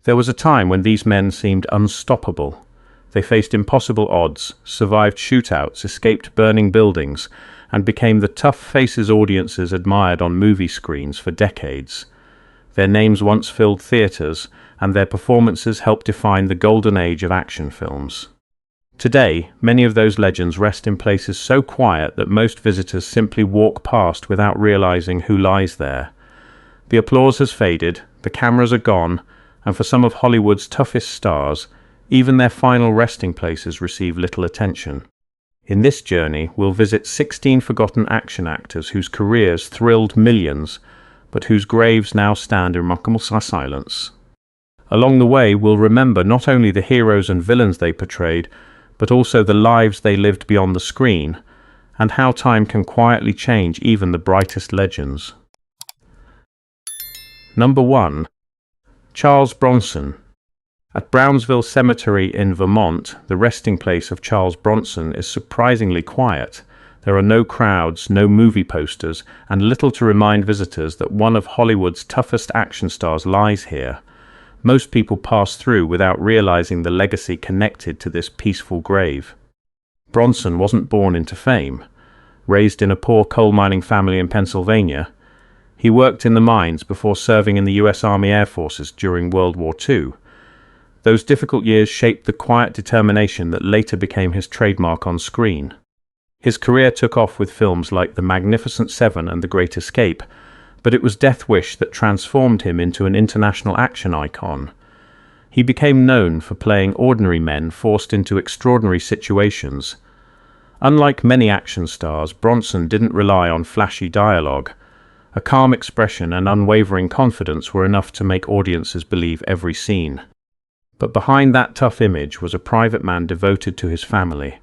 There was a time when these men seemed unstoppable. They faced impossible odds, survived shootouts, escaped burning buildings, and became the tough faces audiences admired on movie screens for decades. Their names once filled theaters, and their performances helped define the golden age of action films. Today, many of those legends rest in places so quiet that most visitors simply walk past without realizing who lies there. The applause has faded, the cameras are gone, and for some of Hollywood's toughest stars, even their final resting places receive little attention. In this journey, we'll visit 16 forgotten action actors whose careers thrilled millions, but whose graves now stand in remarkable silence. Along the way, we'll remember not only the heroes and villains they portrayed, but also the lives they lived beyond the screen, and how time can quietly change even the brightest legends. Number 1. Charles Bronson. At Brownsville Cemetery in Vermont, the resting place of Charles Bronson is surprisingly quiet. There are no crowds, no movie posters, and little to remind visitors that one of Hollywood's toughest action stars lies here. Most people pass through without realizing the legacy connected to this peaceful grave. Bronson wasn't born into fame. Raised in a poor coal mining family in Pennsylvania, he worked in the mines before serving in the U.S. Army Air Forces during World War II. Those difficult years shaped the quiet determination that later became his trademark on screen. His career took off with films like The Magnificent Seven and The Great Escape, but it was Death Wish that transformed him into an international action icon. He became known for playing ordinary men forced into extraordinary situations. Unlike many action stars, Bronson didn't rely on flashy dialogue. A calm expression and unwavering confidence were enough to make audiences believe every scene. But behind that tough image was a private man devoted to his family.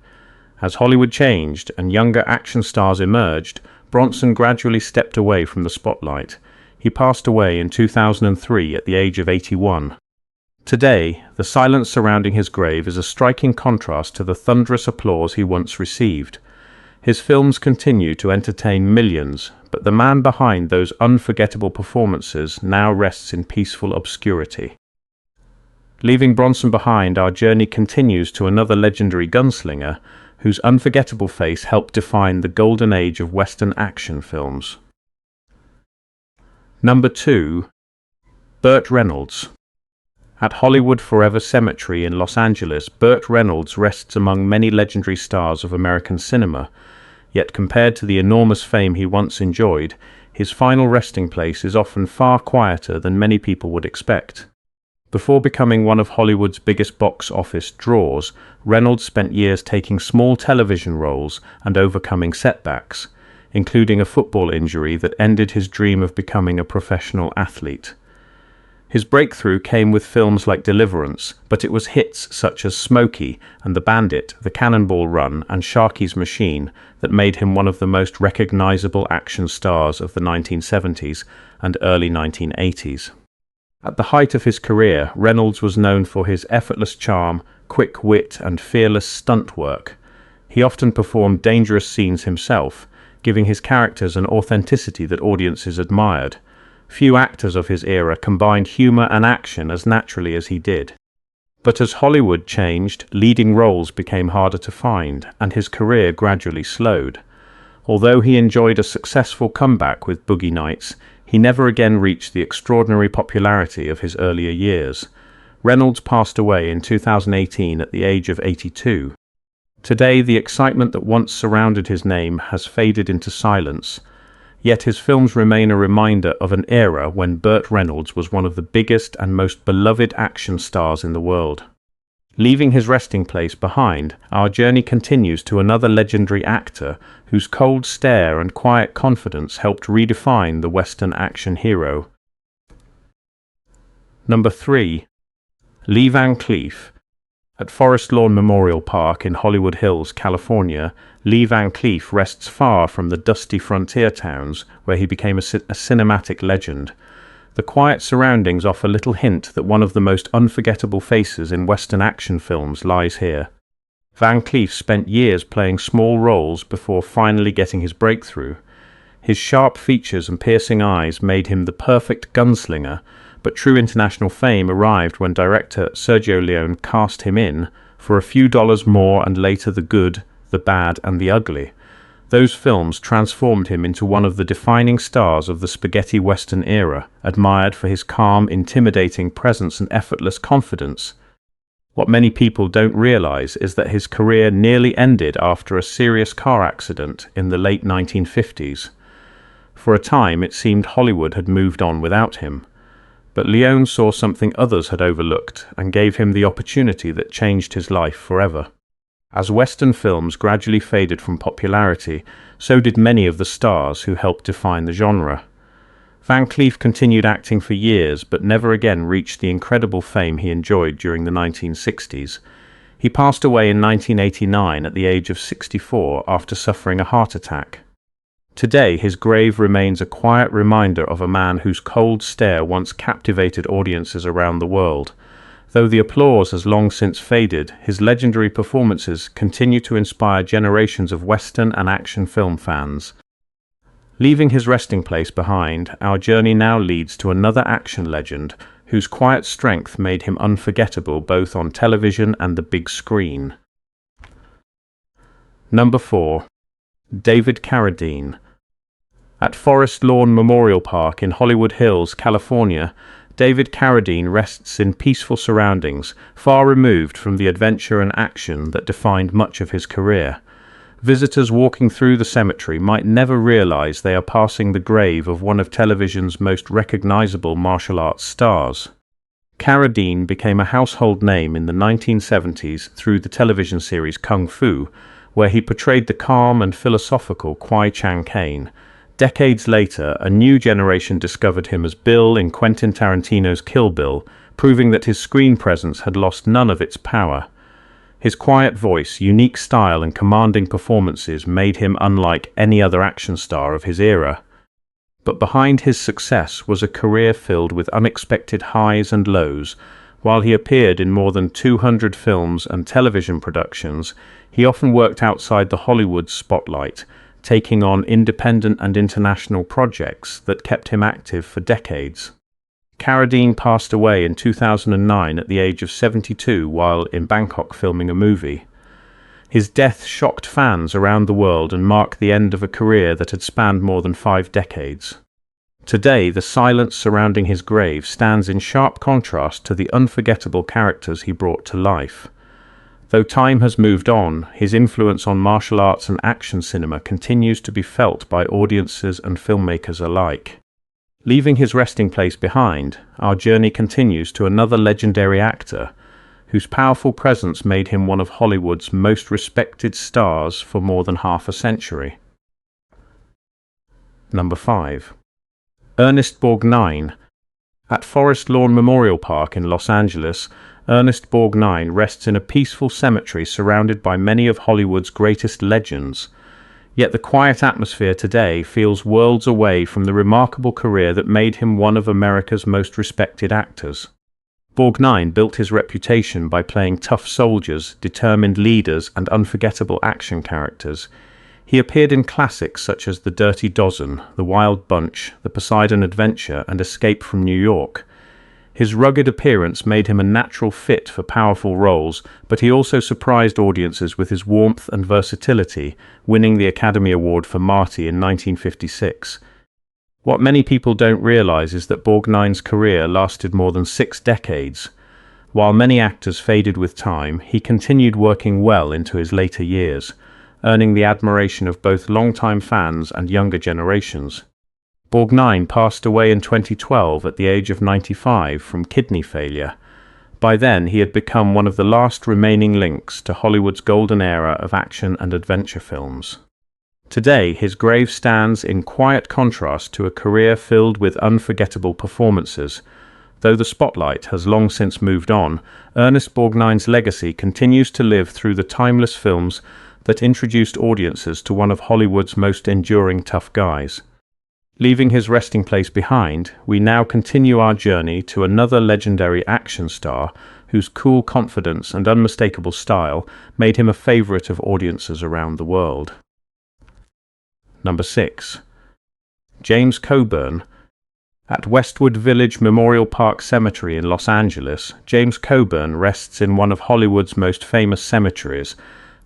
As Hollywood changed and younger action stars emerged, Bronson gradually stepped away from the spotlight. He passed away in 2003 at the age of 81. Today, the silence surrounding his grave is a striking contrast to the thunderous applause he once received. His films continue to entertain millions, but the man behind those unforgettable performances now rests in peaceful obscurity. Leaving Bronson behind, our journey continues to another legendary gunslinger, whose unforgettable face helped define the golden age of Western action films. Number 2. Burt Reynolds. At Hollywood Forever Cemetery in Los Angeles, Burt Reynolds rests among many legendary stars of American cinema, yet compared to the enormous fame he once enjoyed, his final resting place is often far quieter than many people would expect. Before becoming one of Hollywood's biggest box office draws, Reynolds spent years taking small television roles and overcoming setbacks, including a football injury that ended his dream of becoming a professional athlete. His breakthrough came with films like Deliverance, but it was hits such as Smokey and The Bandit, The Cannonball Run, and Sharky's Machine that made him one of the most recognizable action stars of the 1970s and early 1980s. At the height of his career, Reynolds was known for his effortless charm, quick wit, and fearless stunt work. He often performed dangerous scenes himself, giving his characters an authenticity that audiences admired. Few actors of his era combined humor and action as naturally as he did. But as Hollywood changed, leading roles became harder to find, and his career gradually slowed. Although he enjoyed a successful comeback with Boogie Nights, he never again reached the extraordinary popularity of his earlier years. Reynolds passed away in 2018 at the age of 82. Today, the excitement that once surrounded his name has faded into silence, yet his films remain a reminder of an era when Burt Reynolds was one of the biggest and most beloved action stars in the world. Leaving his resting place behind, our journey continues to another legendary actor whose cold stare and quiet confidence helped redefine the Western action hero. Number 3. Lee Van Cleef. At Forest Lawn Memorial Park in Hollywood Hills, California, Lee Van Cleef rests far from the dusty frontier towns where he became a cinematic legend. The quiet surroundings offer little hint that one of the most unforgettable faces in Western action films lies here. Van Cleef spent years playing small roles before finally getting his breakthrough. His sharp features and piercing eyes made him the perfect gunslinger, but true international fame arrived when director Sergio Leone cast him in for A Few Dollars More and later The Good, the Bad and the Ugly. Those films transformed him into one of the defining stars of the spaghetti western era, admired for his calm, intimidating presence and effortless confidence. What many people don't realize is that his career nearly ended after a serious car accident in the late 1950s. For a time, it seemed Hollywood had moved on without him. But Leone saw something others had overlooked and gave him the opportunity that changed his life forever. As Western films gradually faded from popularity, so did many of the stars who helped define the genre. Van Cleef continued acting for years, but never again reached the incredible fame he enjoyed during the 1960s. He passed away in 1989 at the age of 64 after suffering a heart attack. Today, his grave remains a quiet reminder of a man whose cold stare once captivated audiences around the world. Though the applause has long since faded, his legendary performances continue to inspire generations of Western and action film fans. Leaving his resting place behind, our journey now leads to another action legend whose quiet strength made him unforgettable both on television and the big screen. Number 4. David Carradine. At Forest Lawn Memorial Park in Hollywood Hills, California, David Carradine rests in peaceful surroundings, far removed from the adventure and action that defined much of his career. Visitors walking through the cemetery might never realize they are passing the grave of one of television's most recognizable martial arts stars. Carradine became a household name in the 1970s through the television series Kung Fu, where he portrayed the calm and philosophical Kwai Chang Caine. Decades later, a new generation discovered him as Bill in Quentin Tarantino's Kill Bill, proving that his screen presence had lost none of its power. His quiet voice, unique style and commanding performances made him unlike any other action star of his era. But behind his success was a career filled with unexpected highs and lows. While he appeared in more than 200 films and television productions, he often worked outside the Hollywood spotlight, taking on independent and international projects that kept him active for decades. Carradine passed away in 2009 at the age of 72 while in Bangkok filming a movie. His death shocked fans around the world and marked the end of a career that had spanned more than 5 decades. Today, the silence surrounding his grave stands in sharp contrast to the unforgettable characters he brought to life. Though time has moved on, his influence on martial arts and action cinema continues to be felt by audiences and filmmakers alike. Leaving his resting place behind, our journey continues to another legendary actor, whose powerful presence made him one of Hollywood's most respected stars for more than half a century. Number 5. Ernest Borgnine. At Forest Lawn Memorial Park in Los Angeles, Ernest Borgnine rests in a peaceful cemetery surrounded by many of Hollywood's greatest legends. Yet the quiet atmosphere today feels worlds away from the remarkable career that made him one of America's most respected actors. Borgnine built his reputation by playing tough soldiers, determined leaders, and unforgettable action characters. He appeared in classics such as The Dirty Dozen, The Wild Bunch, The Poseidon Adventure, and Escape from New York. His rugged appearance made him a natural fit for powerful roles, but he also surprised audiences with his warmth and versatility, winning the Academy Award for Marty in 1956. What many people don't realize is that Borgnine's career lasted more than 6 decades. While many actors faded with time, he continued working well into his later years, earning the admiration of both longtime fans and younger generations. Borgnine passed away in 2012 at the age of 95 from kidney failure. By then, he had become one of the last remaining links to Hollywood's golden era of action and adventure films. Today, his grave stands in quiet contrast to a career filled with unforgettable performances. Though the spotlight has long since moved on, Ernest Borgnine's legacy continues to live through the timeless films that introduced audiences to one of Hollywood's most enduring tough guys. Leaving his resting place behind, we now continue our journey to another legendary action star whose cool confidence and unmistakable style made him a favorite of audiences around the world. Number 6. James Coburn. At Westwood Village Memorial Park Cemetery in Los Angeles, James Coburn rests in one of Hollywood's most famous cemeteries.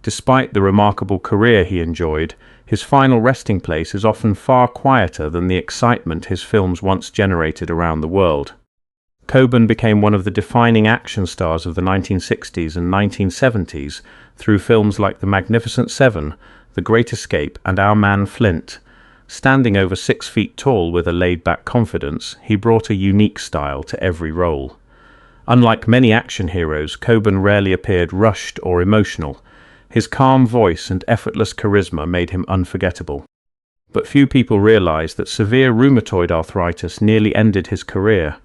Despite the remarkable career he enjoyed, his final resting place is often far quieter than the excitement his films once generated around the world. Coburn became one of the defining action stars of the 1960s and 1970s through films like The Magnificent Seven, The Great Escape, and Our Man Flint. Standing over 6 feet tall with a laid-back confidence, he brought a unique style to every role. Unlike many action heroes, Coburn rarely appeared rushed or emotional. His calm voice and effortless charisma made him unforgettable. But few people realize that severe rheumatoid arthritis nearly ended his career.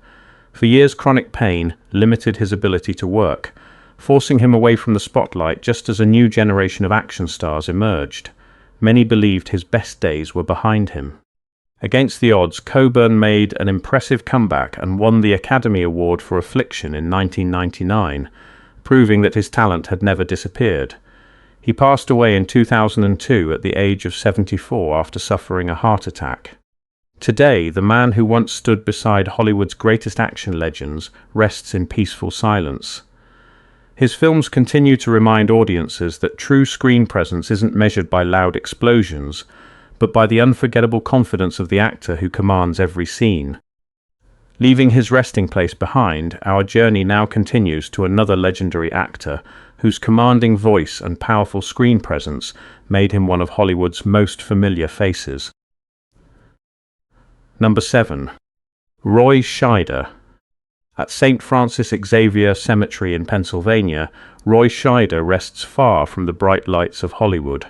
For years, chronic pain limited his ability to work, forcing him away from the spotlight just as a new generation of action stars emerged. Many believed his best days were behind him. Against the odds, Coburn made an impressive comeback and won the Academy Award for Affliction in 1999, proving that his talent had never disappeared. He passed away in 2002 at the age of 74 after suffering a heart attack. Today, the man who once stood beside Hollywood's greatest action legends rests in peaceful silence. His films continue to remind audiences that true screen presence isn't measured by loud explosions, but by the unforgettable confidence of the actor who commands every scene. Leaving his resting place behind, our journey now continues to another legendary actor whose commanding voice and powerful screen presence made him one of Hollywood's most familiar faces. Number 7. Roy Scheider. At St. Francis Xavier Cemetery in Pennsylvania, Roy Scheider rests far from the bright lights of Hollywood.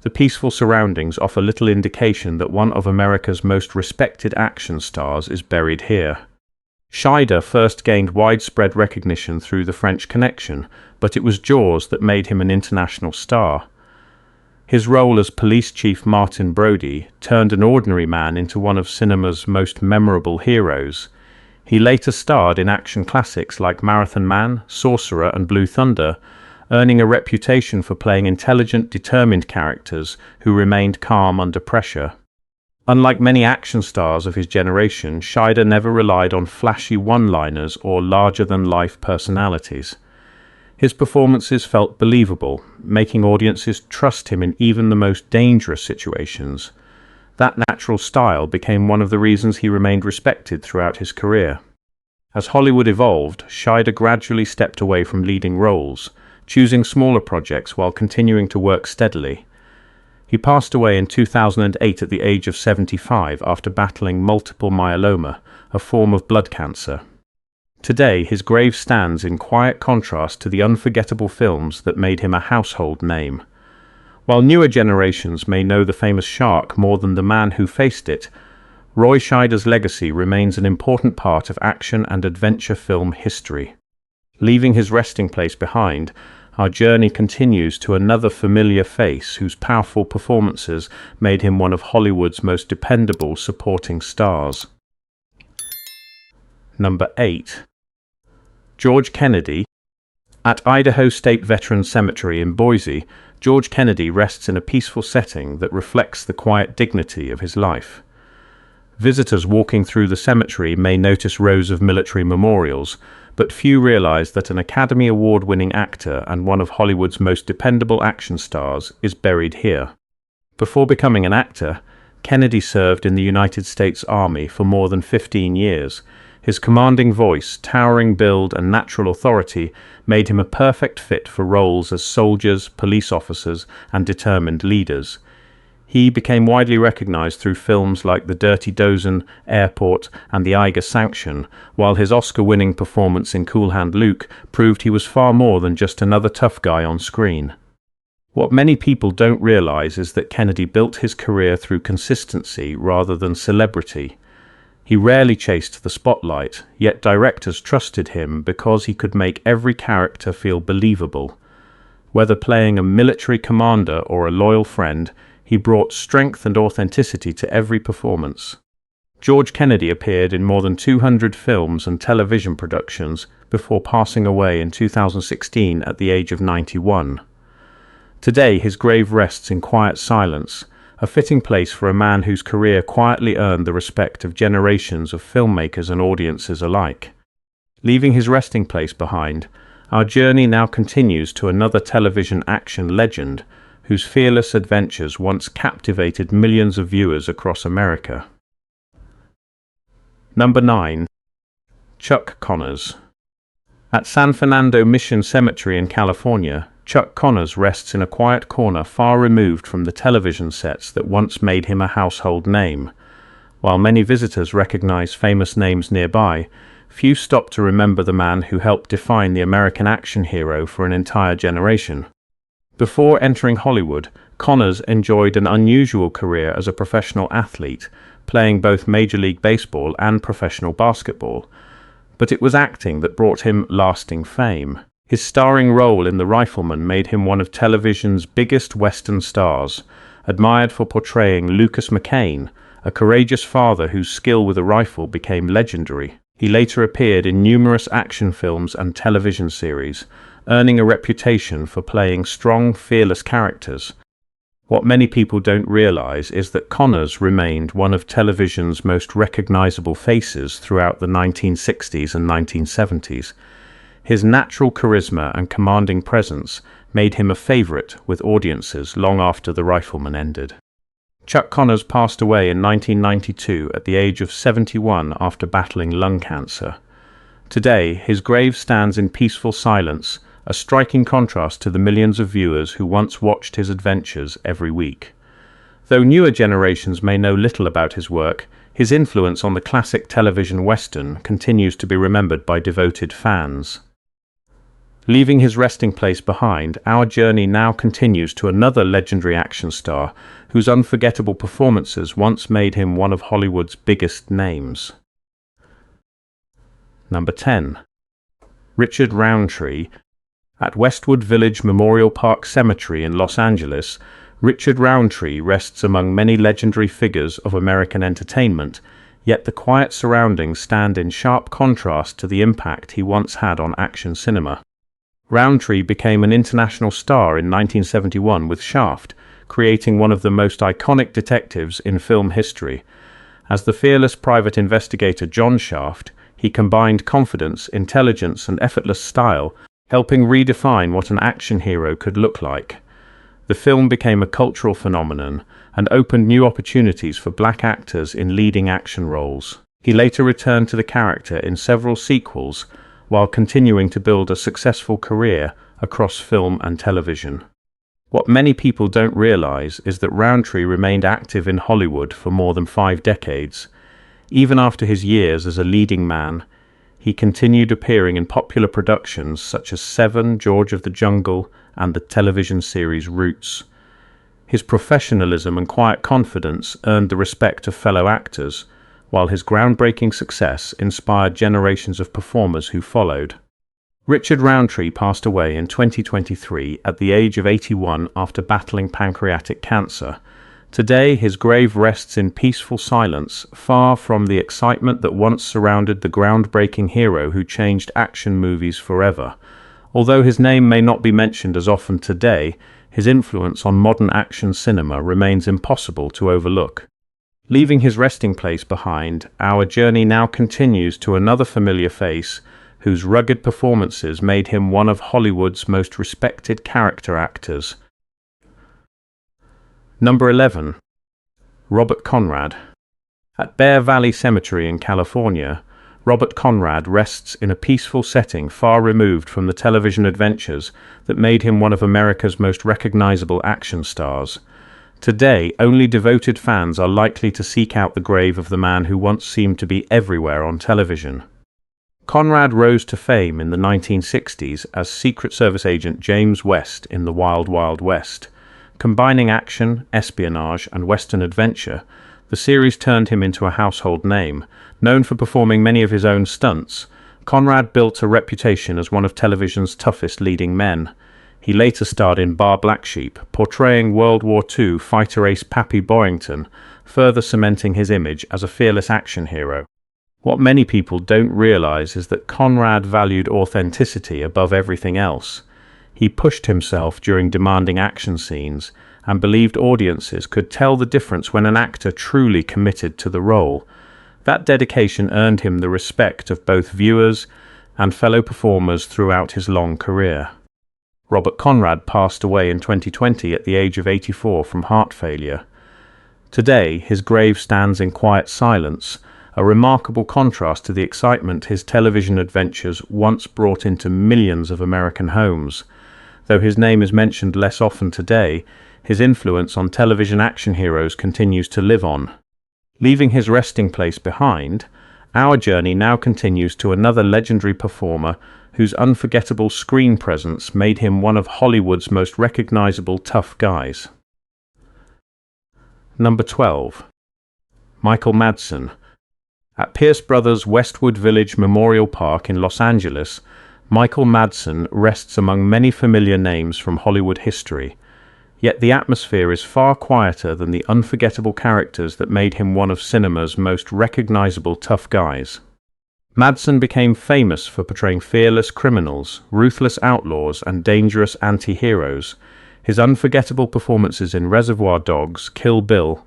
The peaceful surroundings offer little indication that one of America's most respected action stars is buried here. Scheider first gained widespread recognition through The French Connection, but it was Jaws that made him an international star. His role as police chief Martin Brody turned an ordinary man into one of cinema's most memorable heroes. He later starred in action classics like Marathon Man, Sorcerer, and Blue Thunder, earning a reputation for playing intelligent, determined characters who remained calm under pressure. Unlike many action stars of his generation, Scheider never relied on flashy one-liners or larger-than-life personalities. His performances felt believable, making audiences trust him in even the most dangerous situations. That natural style became one of the reasons he remained respected throughout his career. As Hollywood evolved, Scheider gradually stepped away from leading roles, choosing smaller projects while continuing to work steadily. He passed away in 2008 at the age of 75 after battling multiple myeloma, a form of blood cancer. Today, his grave stands in quiet contrast to the unforgettable films that made him a household name. While newer generations may know the famous shark more than the man who faced it, Roy Scheider's legacy remains an important part of action and adventure film history. Leaving his resting place behind, our journey continues to another familiar face whose powerful performances made him one of Hollywood's most dependable supporting stars. Number 8. George Kennedy. At Idaho State Veterans Cemetery in Boise, George Kennedy rests in a peaceful setting that reflects the quiet dignity of his life. Visitors walking through the cemetery may notice rows of military memorials, but few realize that an Academy Award-winning actor and one of Hollywood's most dependable action stars is buried here. Before becoming an actor, Kennedy served in the United States Army for more than 15 years. His commanding voice, towering build, and natural authority made him a perfect fit for roles as soldiers, police officers, and determined leaders. He became widely recognized through films like The Dirty Dozen, Airport, and The Eiger Sanction, while his Oscar-winning performance in Cool Hand Luke proved he was far more than just another tough guy on screen. What many people don't realize is that Kennedy built his career through consistency rather than celebrity. He rarely chased the spotlight, yet directors trusted him because he could make every character feel believable. Whether playing a military commander or a loyal friend, he brought strength and authenticity to every performance. George Kennedy appeared in more than 200 films and television productions before passing away in 2016 at the age of 91. Today, his grave rests in quiet silence, a fitting place for a man whose career quietly earned the respect of generations of filmmakers and audiences alike. Leaving his resting place behind, our journey now continues to another television action legend whose fearless adventures once captivated millions of viewers across America. Number 9. Chuck Connors. At San Fernando Mission Cemetery in California, Chuck Connors rests in a quiet corner far removed from the television sets that once made him a household name. While many visitors recognize famous names nearby, few stop to remember the man who helped define the American action hero for an entire generation. Before entering Hollywood, Connors enjoyed an unusual career as a professional athlete, playing both Major League Baseball and professional basketball. But it was acting that brought him lasting fame. His starring role in The Rifleman made him one of television's biggest Western stars, admired for portraying Lucas McCain, a courageous father whose skill with a rifle became legendary. He later appeared in numerous action films and television series, earning a reputation for playing strong, fearless characters. What many people don't realize is that Connors remained one of television's most recognizable faces throughout the 1960s and 1970s. His natural charisma and commanding presence made him a favorite with audiences long after The Rifleman ended. Chuck Connors passed away in 1992 at the age of 71 after battling lung cancer. Today, his grave stands in peaceful silence, a striking contrast to the millions of viewers who once watched his adventures every week. Though newer generations may know little about his work, his influence on the classic television Western continues to be remembered by devoted fans. Leaving his resting place behind, our journey now continues to another legendary action star whose unforgettable performances once made him one of Hollywood's biggest names. Number 10. Richard Roundtree. At Westwood Village Memorial Park Cemetery in Los Angeles, Richard Roundtree rests among many legendary figures of American entertainment, yet the quiet surroundings stand in sharp contrast to the impact he once had on action cinema. Roundtree became an international star in 1971 with Shaft, creating one of the most iconic detectives in film history. As the fearless private investigator John Shaft, he combined confidence, intelligence, and effortless style, helping redefine what an action hero could look like. The film became a cultural phenomenon and opened new opportunities for black actors in leading action roles. He later returned to the character in several sequels, while continuing to build a successful career across film and television. What many people don't realize is that Roundtree remained active in Hollywood for more than 5 decades. Even after his years as a leading man, he continued appearing in popular productions such as Seven, George of the Jungle, and the television series Roots. His professionalism and quiet confidence earned the respect of fellow actors, while his groundbreaking success inspired generations of performers who followed. Richard Roundtree passed away in 2023 at the age of 81 after battling pancreatic cancer. Today, his grave rests in peaceful silence, far from the excitement that once surrounded the groundbreaking hero who changed action movies forever. Although his name may not be mentioned as often today, his influence on modern action cinema remains impossible to overlook. Leaving his resting place behind, our journey now continues to another familiar face whose rugged performances made him one of Hollywood's most respected character actors. Number 11. Robert Conrad. At Bear Valley Cemetery in California, Robert Conrad rests in a peaceful setting far removed from the television adventures that made him one of America's most recognizable action stars. Today, only devoted fans are likely to seek out the grave of the man who once seemed to be everywhere on television. Conrad rose to fame in the 1960s as Secret Service agent James West in The Wild Wild West. Combining action, espionage, and Western adventure, the series turned him into a household name. Known for performing many of his own stunts, Conrad built a reputation as one of television's toughest leading men. He later starred in Bar Black Sheep, portraying World War II fighter ace Pappy Boyington, further cementing his image as a fearless action hero. What many people don't realize is that Conrad valued authenticity above everything else. He pushed himself during demanding action scenes, and believed audiences could tell the difference when an actor truly committed to the role. That dedication earned him the respect of both viewers and fellow performers throughout his long career. Robert Conrad passed away in 2020 at the age of 84 from heart failure. Today, his grave stands in quiet silence, a remarkable contrast to the excitement his television adventures once brought into millions of American homes. Though his name is mentioned less often today, his influence on television action heroes continues to live on. Leaving his resting place behind, our journey now continues to another legendary performer whose unforgettable screen presence made him one of Hollywood's most recognizable tough guys. Number 12. Michael Madsen. At Pierce Brothers Westwood Village Memorial Park in Los Angeles, Michael Madsen rests among many familiar names from Hollywood history. Yet the atmosphere is far quieter than the unforgettable characters that made him one of cinema's most recognizable tough guys. Madsen became famous for portraying fearless criminals, ruthless outlaws, and dangerous anti-heroes. His unforgettable performances in Reservoir Dogs, Kill Bill,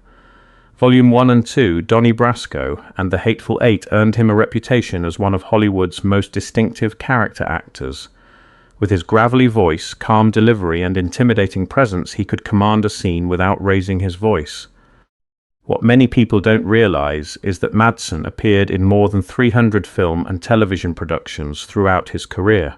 Volume 1 and 2, Donnie Brasco, and The Hateful Eight earned him a reputation as one of Hollywood's most distinctive character actors. With his gravelly voice, calm delivery, and intimidating presence, he could command a scene without raising his voice. What many people don't realize is that Madsen appeared in more than 300 film and television productions throughout his career.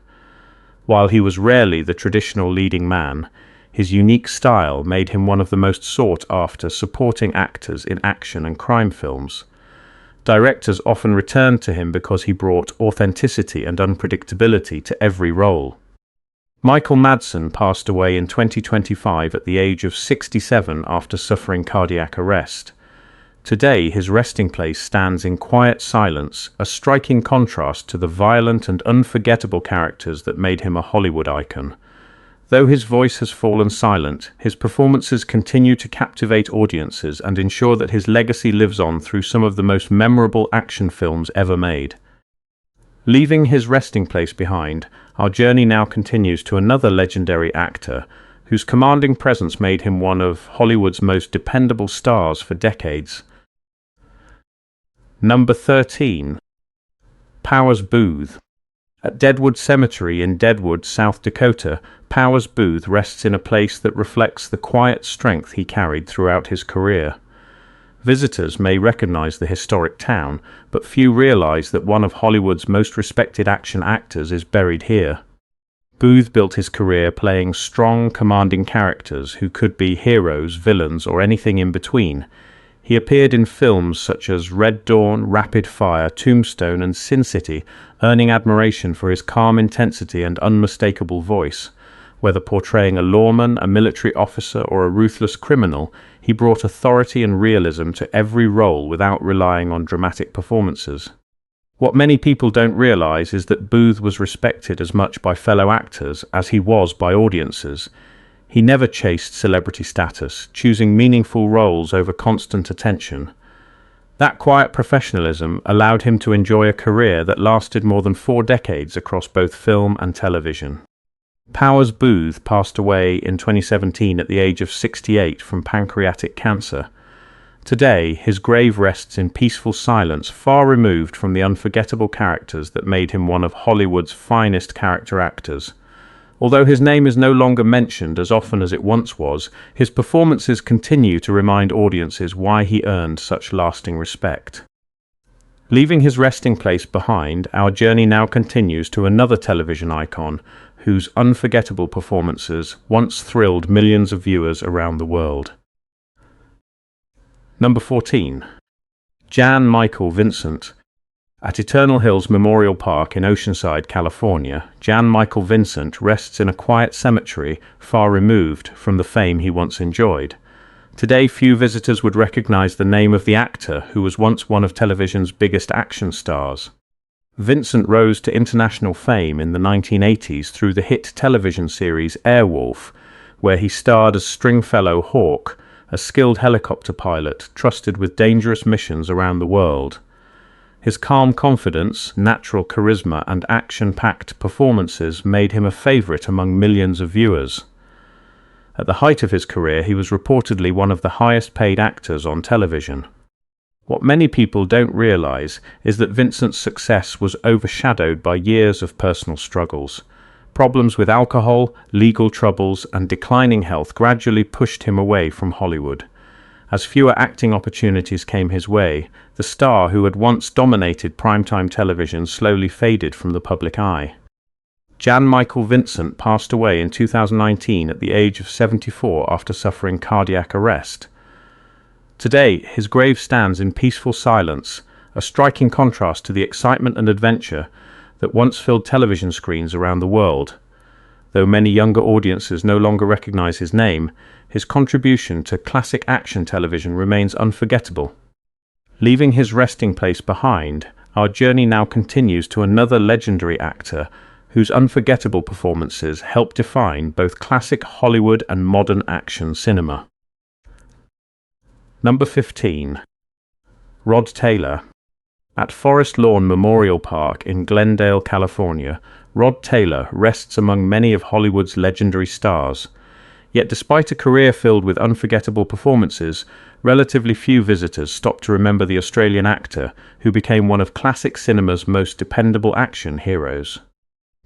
While he was rarely the traditional leading man, his unique style made him one of the most sought-after supporting actors in action and crime films. Directors often returned to him because he brought authenticity and unpredictability to every role. Michael Madsen passed away in 2025 at the age of 67 after suffering cardiac arrest. Today, his resting place stands in quiet silence, a striking contrast to the violent and unforgettable characters that made him a Hollywood icon. Though his voice has fallen silent, his performances continue to captivate audiences and ensure that his legacy lives on through some of the most memorable action films ever made. Leaving his resting place behind, our journey now continues to another legendary actor whose commanding presence made him one of Hollywood's most dependable stars for decades. Number 13. Powers Boothe. At Deadwood Cemetery in Deadwood, South Dakota, Powers Boothe rests in a place that reflects the quiet strength he carried throughout his career. Visitors may recognize the historic town, but few realize that one of Hollywood's most respected action actors is buried here. Boothe built his career playing strong, commanding characters who could be heroes, villains, or anything in between. He appeared in films such as Red Dawn, Rapid Fire, Tombstone, and Sin City, earning admiration for his calm intensity and unmistakable voice. Whether portraying a lawman, a military officer, or a ruthless criminal, he brought authority and realism to every role without relying on dramatic performances. What many people don't realize is that Boothe was respected as much by fellow actors as he was by audiences. He never chased celebrity status, choosing meaningful roles over constant attention. That quiet professionalism allowed him to enjoy a career that lasted more than 4 decades across both film and television. Powers Boothe passed away in 2017 at the age of 68 from pancreatic cancer. Today, his grave rests in peaceful silence, far removed from the unforgettable characters that made him one of Hollywood's finest character actors. Although his name is no longer mentioned as often as it once was, his performances continue to remind audiences why he earned such lasting respect. Leaving his resting place behind, our journey now continues to another television icon whose unforgettable performances once thrilled millions of viewers around the world. Number 14. Jan Michael Vincent. At Eternal Hills Memorial Park in Oceanside, California, Jan Michael Vincent rests in a quiet cemetery far removed from the fame he once enjoyed. Today, few visitors would recognize the name of the actor who was once one of television's biggest action stars. Vincent rose to international fame in the 1980s through the hit television series Airwolf, where he starred as Stringfellow Hawk, a skilled helicopter pilot trusted with dangerous missions around the world. His calm confidence, natural charisma, and action-packed performances made him a favorite among millions of viewers. At the height of his career, he was reportedly one of the highest-paid actors on television. What many people don't realize is that Vincent's success was overshadowed by years of personal struggles. Problems with alcohol, legal troubles, and declining health gradually pushed him away from Hollywood. As fewer acting opportunities came his way, the star who had once dominated primetime television slowly faded from the public eye. Jan Michael Vincent passed away in 2019 at the age of 74 after suffering cardiac arrest. Today, his grave stands in peaceful silence, a striking contrast to the excitement and adventure that once filled television screens around the world. Though many younger audiences no longer recognize his name, his contribution to classic action television remains unforgettable. Leaving his resting place behind, our journey now continues to another legendary actor whose unforgettable performances help define both classic Hollywood and modern action cinema. Number 15. Rod Taylor. At Forest Lawn Memorial Park in Glendale, California, Rod Taylor rests among many of Hollywood's legendary stars. Yet despite a career filled with unforgettable performances, relatively few visitors stop to remember the Australian actor who became one of classic cinema's most dependable action heroes.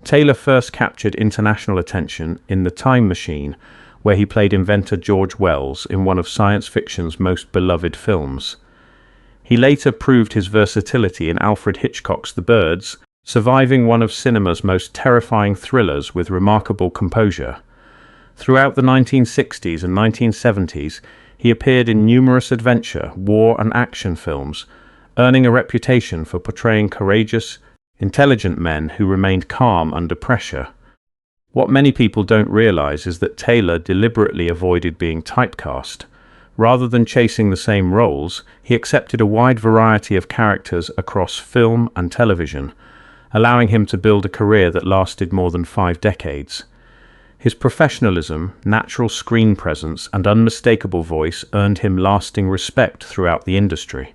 Taylor first captured international attention in The Time Machine, where he played inventor George Wells in one of science fiction's most beloved films. He later proved his versatility in Alfred Hitchcock's The Birds, surviving one of cinema's most terrifying thrillers with remarkable composure. Throughout the 1960s and 1970s, he appeared in numerous adventure, war and action films, earning a reputation for portraying courageous, intelligent men who remained calm under pressure. What many people don't realize is that Taylor deliberately avoided being typecast. Rather than chasing the same roles, he accepted a wide variety of characters across film and television, allowing him to build a career that lasted more than 5 decades. His professionalism, natural screen presence, and unmistakable voice earned him lasting respect throughout the industry.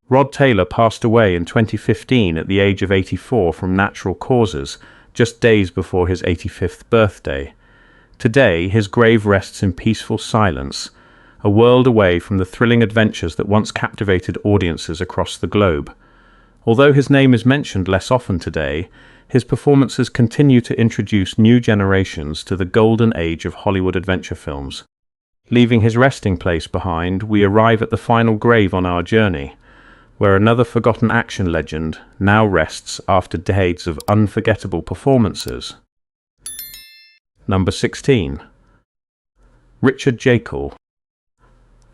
Rod Taylor passed away in 2015 at the age of 84 from natural causes, just days before his 85th birthday. Today, his grave rests in peaceful silence, a world away from the thrilling adventures that once captivated audiences across the globe. Although his name is mentioned less often today, his performances continue to introduce new generations to the golden age of Hollywood adventure films. Leaving his resting place behind, we arrive at the final grave on our journey, where another forgotten action legend now rests after decades of unforgettable performances. Number 16. Richard Jaeckel.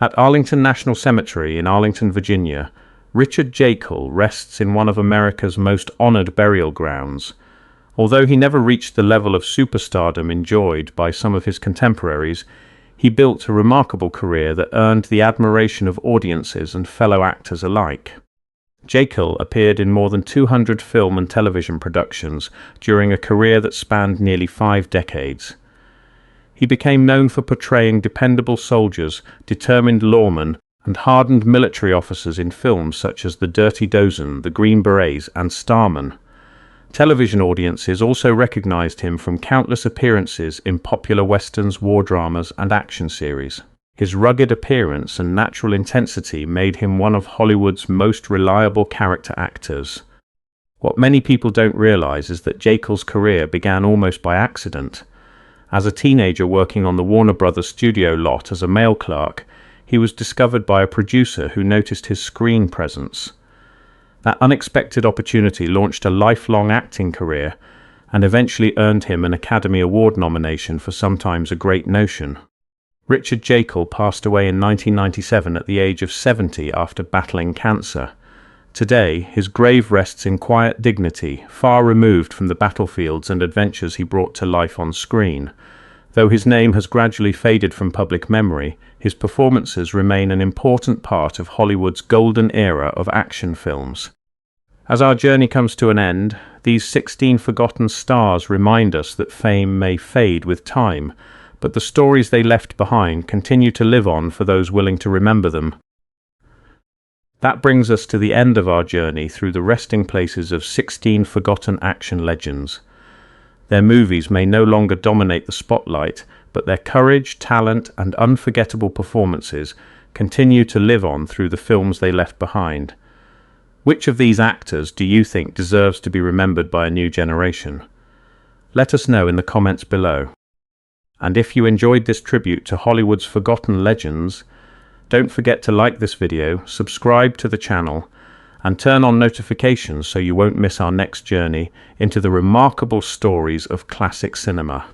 At Arlington National Cemetery in Arlington, Virginia, Richard Jaeckel rests in one of America's most honored burial grounds. Although he never reached the level of superstardom enjoyed by some of his contemporaries, he built a remarkable career that earned the admiration of audiences and fellow actors alike. Jaeckel appeared in more than 200 film and television productions during a career that spanned nearly 5 decades. He became known for portraying dependable soldiers, determined lawmen, and hardened military officers in films such as The Dirty Dozen, The Green Berets, and Starman. Television audiences also recognized him from countless appearances in popular westerns, war dramas, and action series. His rugged appearance and natural intensity made him one of Hollywood's most reliable character actors. What many people don't realize is that Jaeckel's career began almost by accident. As a teenager working on the Warner Brothers studio lot as a mail clerk, he was discovered by a producer who noticed his screen presence. That unexpected opportunity launched a lifelong acting career and eventually earned him an Academy Award nomination for Sometimes a Great Notion. Richard Jaeckel passed away in 1997 at the age of 70 after battling cancer. Today, his grave rests in quiet dignity, far removed from the battlefields and adventures he brought to life on screen. Though his name has gradually faded from public memory, his performances remain an important part of Hollywood's golden era of action films. As our journey comes to an end, these 16 forgotten stars remind us that fame may fade with time, but the stories they left behind continue to live on for those willing to remember them. That brings us to the end of our journey through the resting places of 16 forgotten action legends. Their movies may no longer dominate the spotlight, but their courage, talent, and unforgettable performances continue to live on through the films they left behind. Which of these actors do you think deserves to be remembered by a new generation? Let us know in the comments below. And if you enjoyed this tribute to Hollywood's forgotten legends, don't forget to like this video, subscribe to the channel, and turn on notifications so you won't miss our next journey into the remarkable stories of classic cinema.